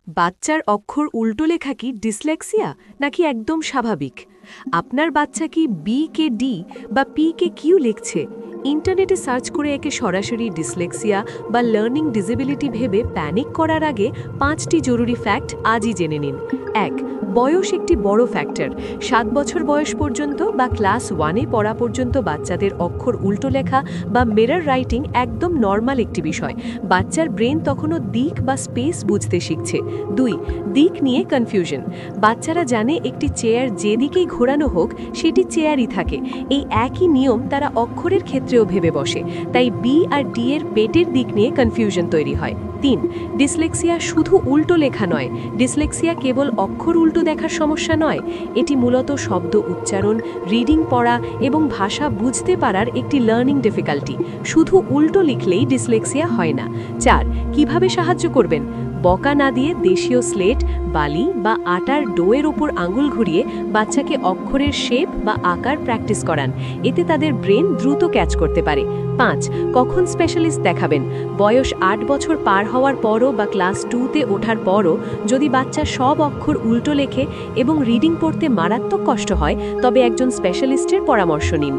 বাচ্চার অক্ষর উল্টো লেখা কি ডিসলেক্সিয়া নাকি একদম স্বাভাবিক? আপনার বাচ্চা কি বি কে ডি বা পি কে কিউ লিখছে? ইন্টারনেটে সার্চ করে একে সরাসরি ডিসলেক্সিয়া বা লার্নিং ডিসেবিলিটি ভেবে প্যানিক করার আগে 5টি জরুরি ফ্যাক্ট আজই জেনে নিন। 1. বয়স একটি বড় ফ্যাক্টর। 7 বছর বয়স পর্যন্ত বা ক্লাস 1-এ পড়া পর্যন্ত বাচ্চাদের অক্ষর উল্টো লেখা বা মিরর রাইটিং একদম নর্মাল একটি বিষয়। বাচ্চার ব্রেন তখনও দিক বা স্পেস বুঝতে শিখছে। 2. দিক নিয়ে কনফিউশন। বাচ্চারা জানে একটি চেয়ার যেদিকেই ঘোরানো হোক সেটি চেয়ারই থাকে। এই একই নিয়ম তারা অক্ষরের ক্ষেত্রেও ভেবে বসে, তাই বি আর ডি এর পেটের দিক নিয়ে কনফিউশন তৈরি হয়। 3. ডিসলেক্সিয়া শুধু উল্টো লেখা নয়। ডিসলেক্সিয়া কেবল অক্ষর উল্টো দেখার সমস্যা নয়, এটি মূলত শব্দ উচ্চারণ, রিডিং পড়া এবং ভাষা বুঝতে পারার একটি লার্নিং ডিফিকাল্টি। শুধু উল্টো লিখলেই ডিসলেক্সিয়া হয় না। 4. কিভাবে সাহায্য করবেন? বকা না দিয়ে দেশীয় স্লেট, বালি বা আটার ডোয়ের ওপর আঙুল ঘুরিয়ে বাচ্চাকে অক্ষরের শেপ বা আকার প্র্যাকটিস করান। এতে তাদের ব্রেন দ্রুত ক্যাচ করতে পারে। 5. কখন স্পেশালিস্ট দেখাবেন? বয়স 8 বছর পার হওয়ার পরও বা ক্লাস 2-তে ওঠার পরও যদি বাচ্চা সব অক্ষর উল্টো লেখে এবং রিডিং পড়তে মারাত্মক কষ্ট হয়, তবে একজন স্পেশালিস্টের পরামর্শ নিন।